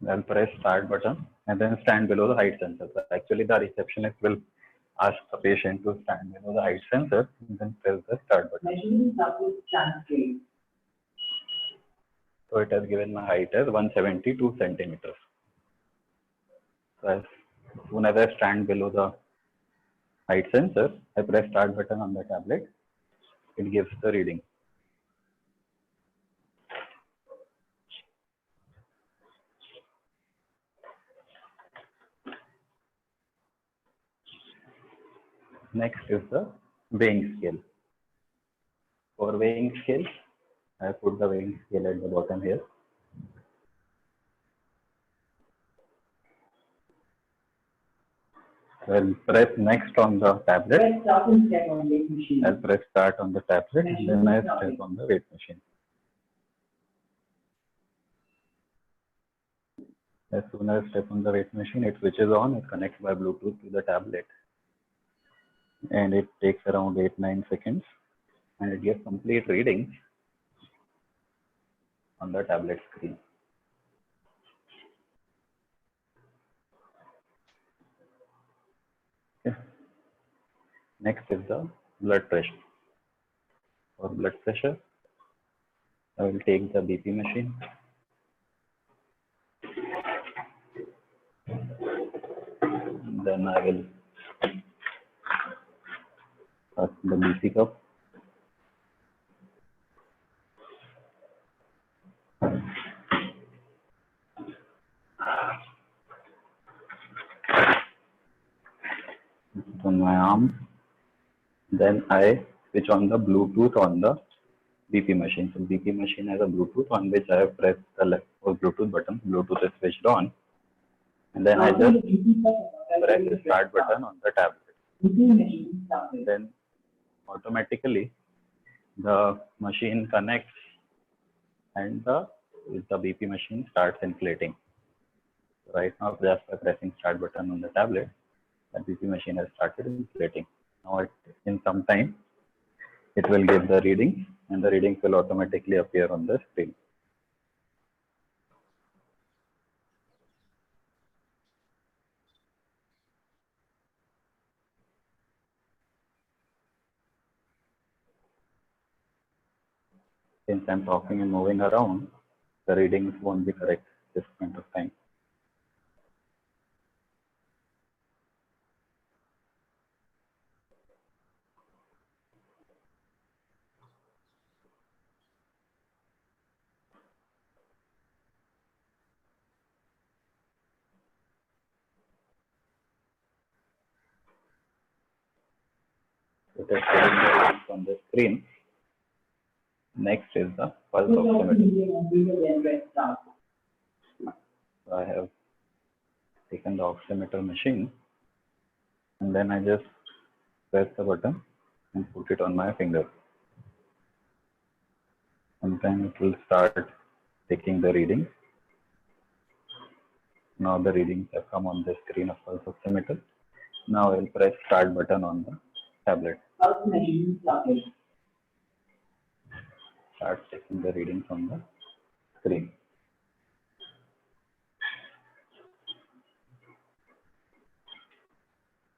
I'll press start button and then stand below the height sensor. So actually the receptionist will ask the patient to stand below the height sensor and then press the start button. So it has given my height as 172 centimeters. So as soon as I stand below the height sensor, I press start button on the tablet, it gives the reading. Next is the weighing scale. For weighing scale, I put the weighing scale at the bottom here. I'll press next on the tablet. I'll press start on the tablet and then I step on the weight machine. As soon as I step on the weight machine, it switches on, it connects by Bluetooth to the tablet. And it takes around 8-9 seconds and it gives complete readings on the tablet screen. Okay. Next is the blood pressure. For blood pressure, I will take the BP machine. Then I will touch the BP cup. On my arm. Then I switch on the Bluetooth on the BP machine. So BP machine has a Bluetooth on which I have pressed the left or Bluetooth button. Bluetooth is switched on. And then I just press the start button on the tablet. Then automatically the machine connects and the BP machine starts inflating. Right now, just by pressing start button on the tablet, the BP machine has started inflating. Now, in some time, it will give the readings, and the readings will automatically appear on the screen. Since I'm talking and moving around, the readings won't be correct at this point of time. So that's getting the readings on the screen. Next is the pulse oximeter. So I have taken the oximeter machine and then I just press the button and put it on my finger. Sometime it will start taking the readings. Now the readings have come on the screen of pulse oximeter. Now I will press start button on the tablet. Start taking the readings on the screen.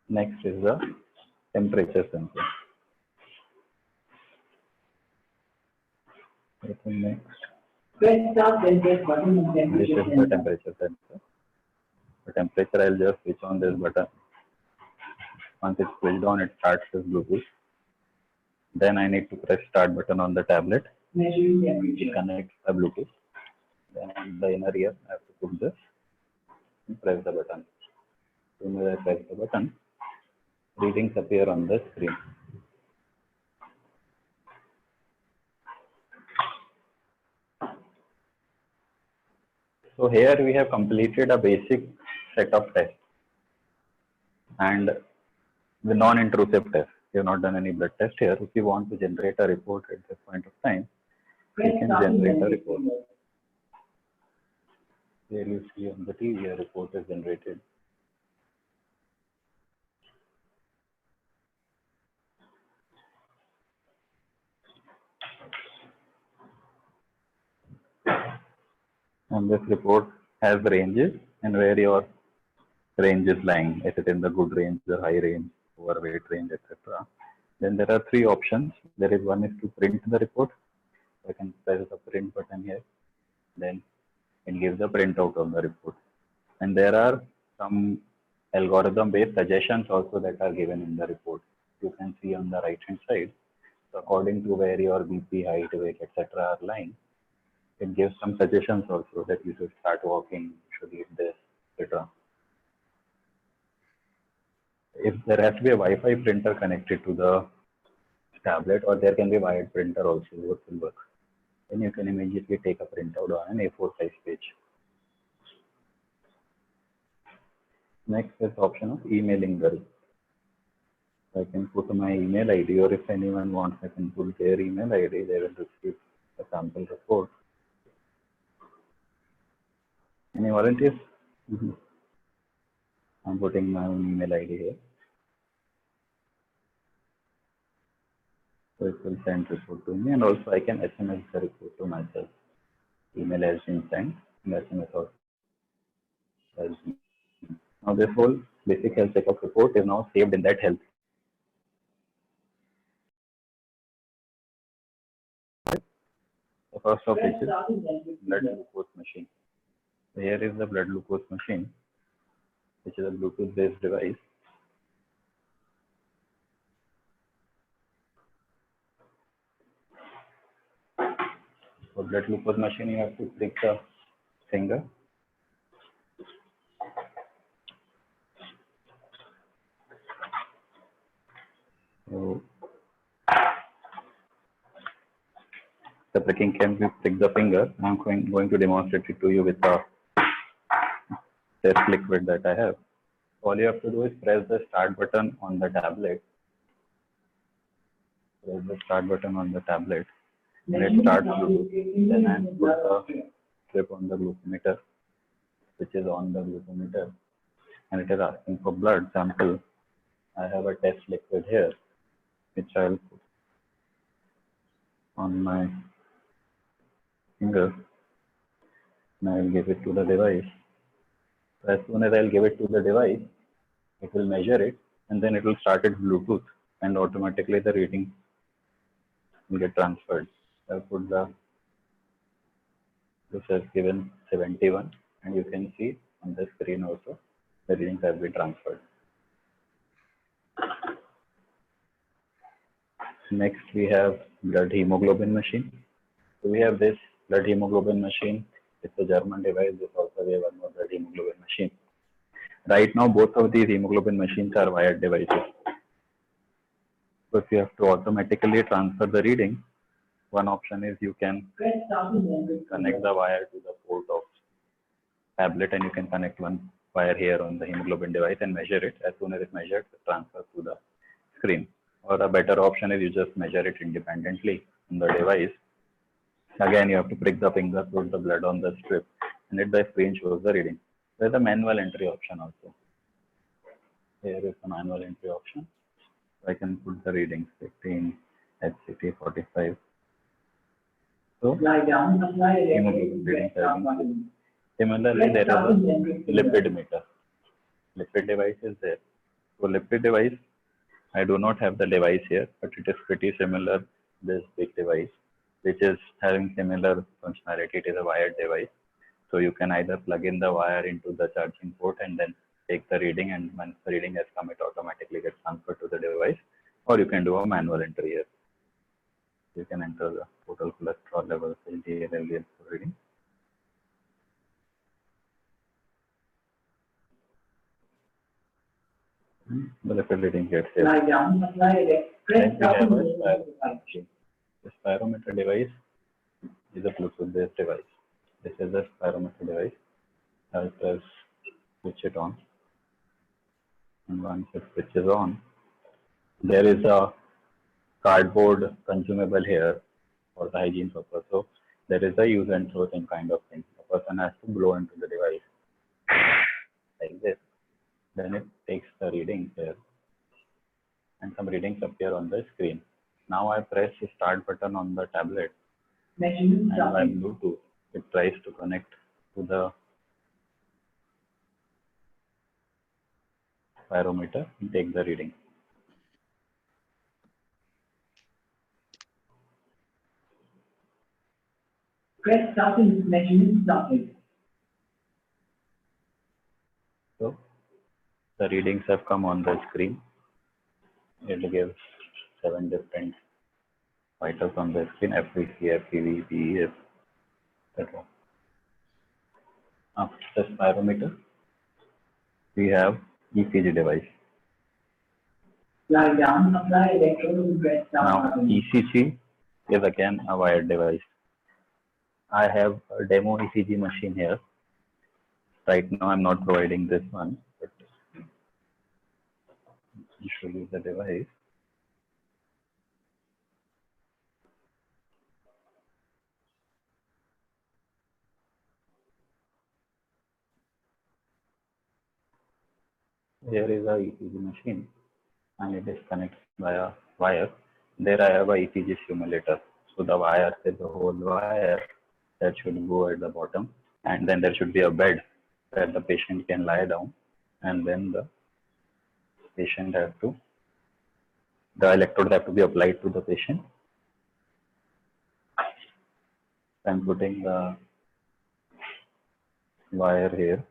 Next is the temperature sensor. Next. This is the temperature sensor. The temperature, I'll just switch on this button. Once it's switched on, it starts with Bluetooth. Then I need to press start button on the tablet. It connects the Bluetooth. Then on the inner ear, I have to put this and press the button. As soon as I press the button, readings appear on the screen. So here we have completed a basic set of tests and the non-intrusive test. We have not done any blood test here. If you want to generate a report at this point of time, you can generate a report. Here you see on the TV a report is generated. And this report has ranges and where your range is lying. Is it in the good range, the high range, overweight range, etc. Then there are three options. There is one is to print the report. I can press the print button here. Then it gives the printout of the report. And there are some algorithm-based suggestions also that are given in the report. You can see on the right-hand side. So according to where your BP, height, weight, etc. are lying, it gives some suggestions also that you should start walking, you should eat this, etc. If there has to be a Wi-Fi printer connected to the tablet, or there can be wired printer also, both will work. Then you can immediately take a printout on an A4 size page. Next is the option of emailing the report. I can put my email ID, or if anyone wants, I can put their email ID. They will receive a sample report. Any volunteers? I'm putting my own email ID here. So it will send report to me, and also I can SMS the report to myself. Email has been sent, and SMS also has been. Now this whole basic health checkup report is now saved in that health. The first of which is blood glucose machine. So here is the blood glucose machine, which is a Bluetooth based device. For blood glucose machine, you have to prick the finger. So the pricking can be prick the finger. I'm going to demonstrate it to you with a test liquid that I have. All you have to do is press the start button on the tablet. Press the start button on the tablet, and it starts Bluetooth. Then I put the strip on the glucometer, which is on the glucometer, and it is asking for blood sample. I have a test liquid here, which I'll put on my finger, and I will give it to the device. So as soon as I'll give it to the device, it will measure it, and then it will start its Bluetooth, and automatically the reading will get transferred. I'll put this has given 71, and you can see on the screen also the readings have been transferred. Next, we have blood hemoglobin machine. So we have this blood hemoglobin machine. It's a German device. This also we have one more blood hemoglobin machine. Right now, both of these hemoglobin machines are wired devices. So if you have to automatically transfer the reading, one option is you can connect the wire to the port of tablet, and you can connect one wire here on the hemoglobin device and measure it. As soon as it's measured, it transfers to the screen. Or a better option is you just measure it independently on the device. Again, you have to prick the finger, put the blood on the strip, and the screen shows the reading. There's a manual entry option also. Here is the manual entry option. I can put the readings 15, HCT 45. So, hemoglobin readings have been. Similarly, there is a lipid meter. Lipid device is there. So, lipid device, I do not have the device here, but it is pretty similar. This big device, which is having similar functionality. It is a wired device. So you can either plug in the wire into the charging port and then take the reading, and once the reading has come, it automatically gets transferred to the device, or you can do a manual entry here. You can enter the total cholesterol levels, LDL, LDL reading. The lipid reading gets here. Then we have a spirometer machine. The spirometer device is a Bluetooth-based device. This is the spirometer device. I'll press switch it on, and once it switches on, there is a cardboard consumable here for the hygiene purpose. So there is a use and throw thing kind of thing. The person has to blow into the device like this. Then it takes the readings here, and some readings appear on the screen. Now I press the start button on the tablet, and by Bluetooth, it tries to connect to the spirometer and take the reading. Press start and measurement started. So the readings have come on the screen. It gives 7 different vitals on the screen: FVC, FEV, PEF, etc. After the spirometer, we have ECG device. Lie down, apply electrode and press start Now button. ECG is again a wired device. I have a demo ECG machine here. Right now I'm not providing this one, but I'll show you the device. Here is a ECG machine and it is connected via wire. There I have a ECG simulator. So the wire is a whole wire that should go at the bottom, and then there should be a bed where the patient can lie down, and then the patient has to, the electrodes have to be applied to the patient. I'm putting the wire here.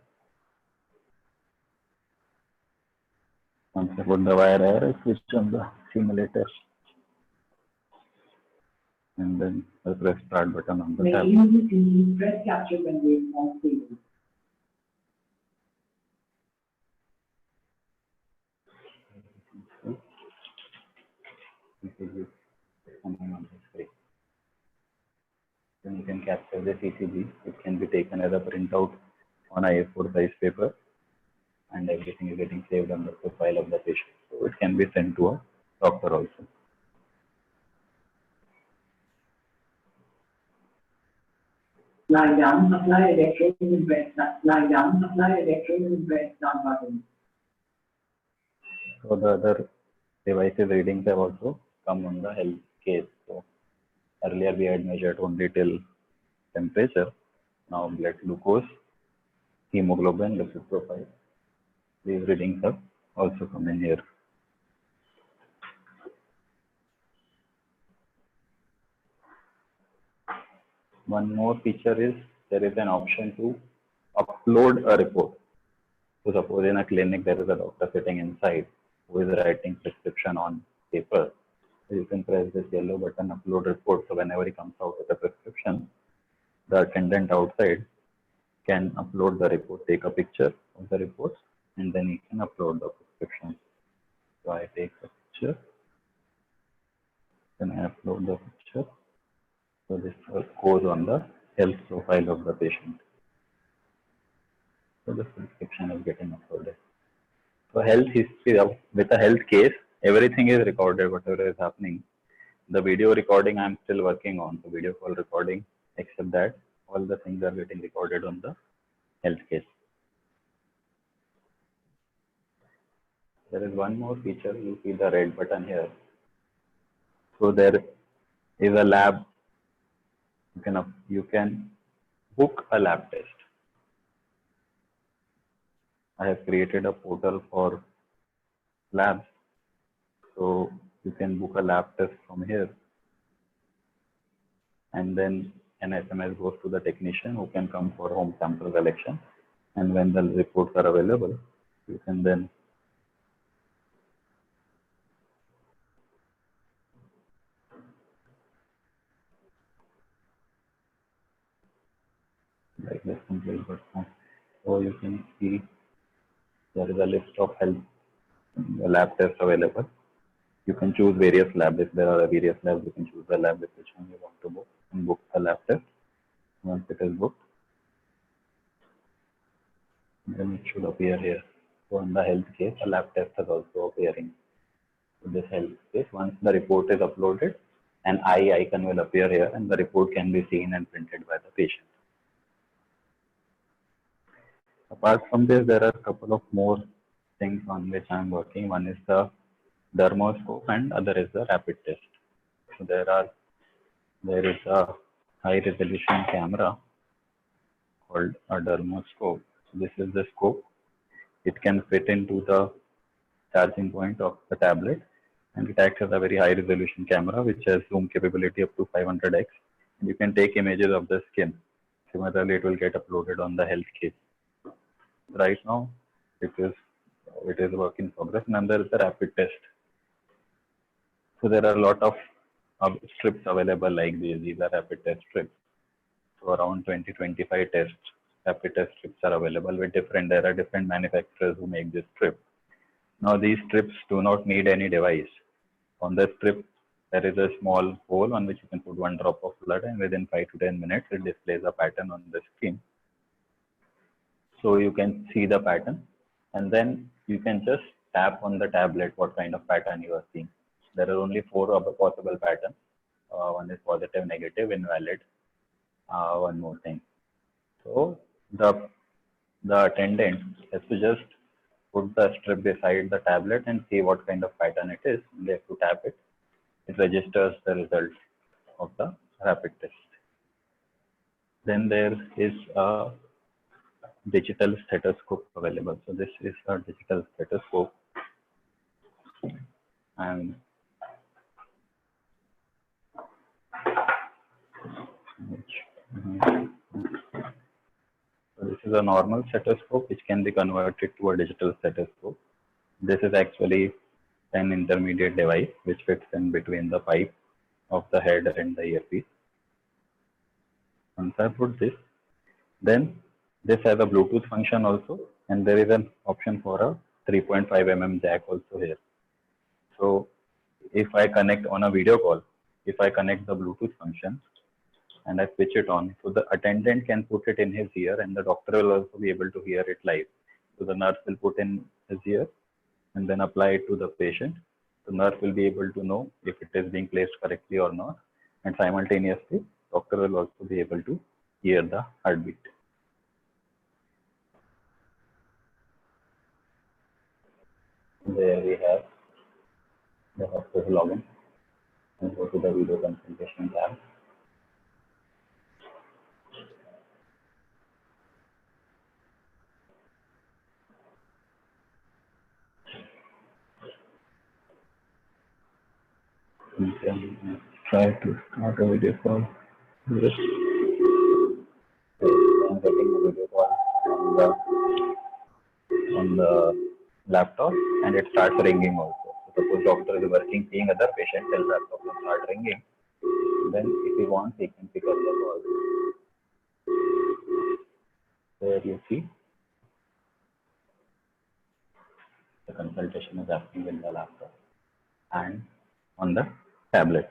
Once I put the wire here, I switch on the simulator, and then I press start button on the tab. Main press capture when waveform stable. ECG is coming on the screen. Then you can capture this ECG. It can be taken as a printout on a A4 size paper, and everything is getting saved on the profile of the patient. So it can be sent to a doctor also. Lie down, apply electrode and press start. Lie down, apply electrode and press start button. So the other devices readings have also come on the health case. So earlier we had measured only till temperature. Now blood glucose, hemoglobin, lipid profile. These readings have also come in here. One more feature is there is an option to upload a report. So suppose in a clinic there is a doctor sitting inside who is writing prescription on paper. So you can press this yellow button, upload report. So whenever he comes out with a prescription, the attendant outside can upload the report, take a picture of the report, and then he can upload the prescription. So I take a picture, then I upload the picture. So this goes on the health profile of the patient. So the prescription is getting uploaded. So health history with a health case, everything is recorded, whatever is happening. The video recording I'm still working on, the video call recording, except that all the things are getting recorded on the health case. There is one more feature, you see the red button here. So there is a lab, you can book a lab test. I have created a portal for labs. So you can book a lab test from here. And then an SMS goes to the technician who can come for home sample collection. And when the reports are available, you can then like this complete.com. So you can see there is a list of health lab tests available. You can choose various labs. If there are various labs, you can choose the lab with which one you want to book and book the lab test. Once it is booked, then it should appear here. So in the health case, a lab test is also appearing. So this health case, once the report is uploaded, an eye icon will appear here and the report can be seen and printed by the patient. Apart from this, there are a couple of more things on which I am working. One is the dermoscope and other is the rapid test. So there is a high resolution camera called a dermoscope. So this is the scope. It can fit into the charging point of the tablet, and it acts as a very high resolution camera which has zoom capability up to 500x. And you can take images of the skin. Similarly, it will get uploaded on the health case. Right now, it is work in progress, and then there is the rapid test. So there are a lot of strips available like these. These are rapid test strips. So around 20-25 tests, rapid test strips are available with there are different manufacturers who make this strip. Now these strips do not need any device. On the strip, there is a small hole on which you can put 1 drop of blood, and within 5 to 10 minutes, it displays a pattern on the screen. So you can see the pattern, and then you can just tap on the tablet what kind of pattern you are seeing. There are only 4 of the possible patterns. One is positive, negative, invalid, one more thing. So the attendant has to just put the strip beside the tablet and see what kind of pattern it is. They have to tap it. It registers the result of the rapid test. Then there is a digital stethoscope available. So this is a digital stethoscope, and so this is a normal stethoscope which can be converted to a digital stethoscope. This is actually an intermediate device which fits in between the pipe of the head and the earpiece. Once I put this, then this has a Bluetooth function also, and there is an option for a 3.5 mm jack also here. So if I connect on a video call, if I connect the Bluetooth function and I switch it on, so the attendant can put it in his ear and the doctor will also be able to hear it live. So the nurse will put in his ear and then apply it to the patient. The nurse will be able to know if it is being placed correctly or not, and simultaneously, doctor will also be able to hear the heartbeat. There we have the hospital login, and go to the video consultation tab. You can try to start a video call. Yes. I'm getting a video call on the laptop, and it starts ringing also. So suppose doctor is working, seeing other patients, and laptop will start ringing. Then if he wants, he can pick up the call. There you see the consultation is happening in the laptop and on the tablet.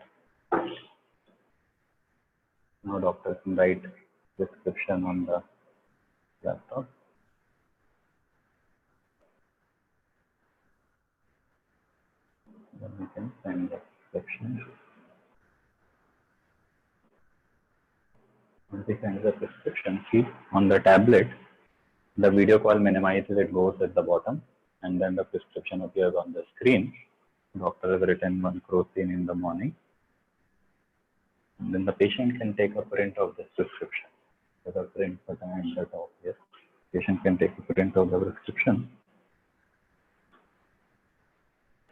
Now doctor can write prescription on the laptop. Then we can send the prescription. Once we send the prescription, see on the tablet, the video call minimizes, it goes at the bottom, and then the prescription appears on the screen. Doctor has written 1 crocin in the morning. And then the patient can take a print of this prescription. So the print button at the top here. Patient can take a print of the prescription.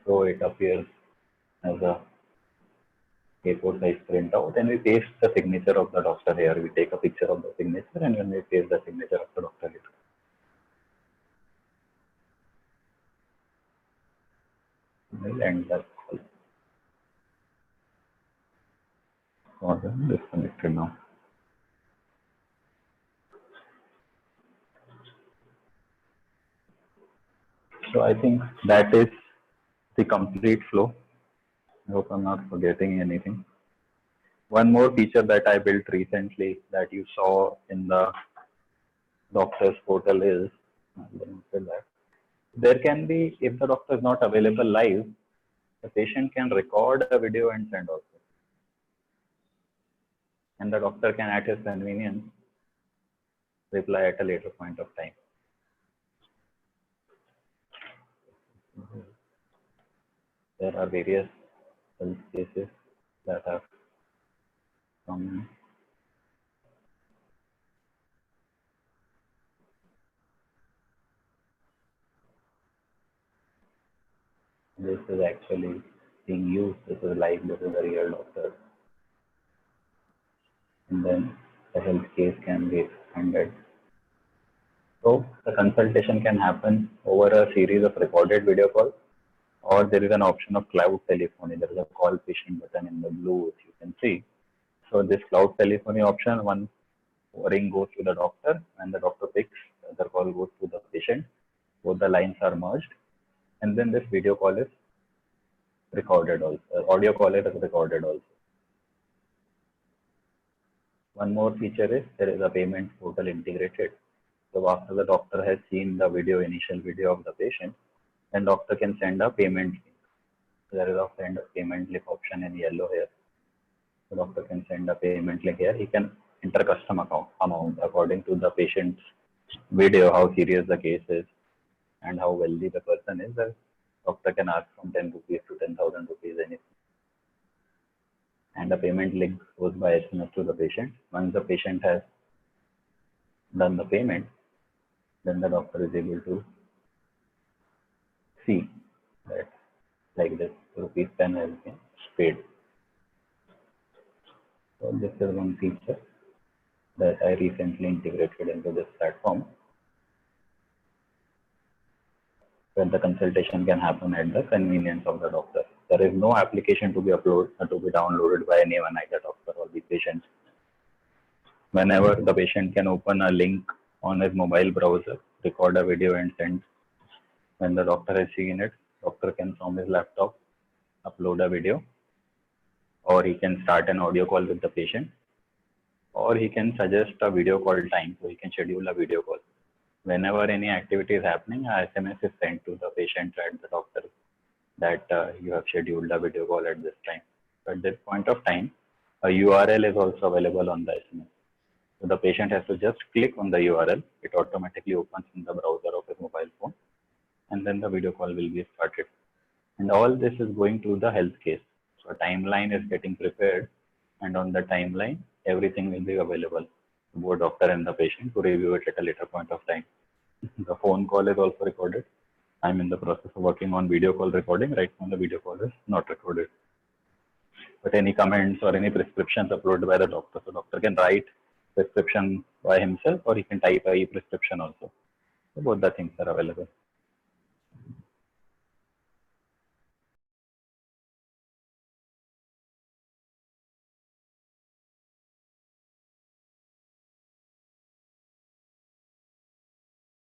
So it appears as a A4 size printout, and we paste the signature of the doctor here. We take a picture of the signature, and then we paste the signature of the doctor here. We'll end that call. So I'm disconnected now. So I think that is the complete flow. I hope I'm not forgetting anything. One more feature that I built recently that you saw in the doctor's portal is, there can be, if the doctor is not available live, the patient can record a video and send also. And the doctor can, at his convenience, reply at a later point of time. There are various health cases that have come. This is actually being used. This is like this is a real doctor. And then the health case can be expanded. So the consultation can happen over a series of recorded video calls, or there is an option of cloud telephony. There is a call patient button in the blue, if you can see. So this cloud telephony option, one ring goes to the doctor and the doctor picks, the other call goes to the patient. Both the lines are merged, and then this video call is recorded also. Audio call is recorded also. One more feature is there is a payment portal integrated. So after the doctor has seen the video, initial video of the patient, then doctor can send a payment link. So there is a send payment link option in yellow here. The doctor can send a payment link here. He can enter custom amount according to the patient's video, how serious the case is, and how wealthy the person is. The doctor can ask from 10 rupees to 10,000 rupees, anything. And the payment link goes by SMS to the patient. Once the patient has done the payment, then the doctor is able to see that like this rupees 10 has been paid. So this is one feature that I recently integrated into this platform, where the consultation can happen at the convenience of the doctor. There is no application to be downloaded by anyone, either doctor or the patient. Whenever the patient can open a link on his mobile browser, record a video and send. When the doctor has seen it, doctor can from his laptop upload a video, or he can start an audio call with the patient, or he can suggest a video call time, so he can schedule a video call. Whenever any activity is happening, a SMS is sent to the patient and the doctor that you have scheduled a video call at this time. So at this point of time, a URL is also available on the SMS. So the patient has to just click on the URL. It automatically opens in the browser of his mobile phone, and then the video call will be started. And all this is going through the health case. So a timeline is getting prepared, and on the timeline, everything will be available to both doctor and the patient to review it at a later point of time. The phone call is also recorded. I'm in the process of working on video call recording. Right now, the video call is not recorded. But any comments or any prescriptions uploaded by the doctor, so doctor can write prescription by himself, or he can type a prescription also. So both the things are available.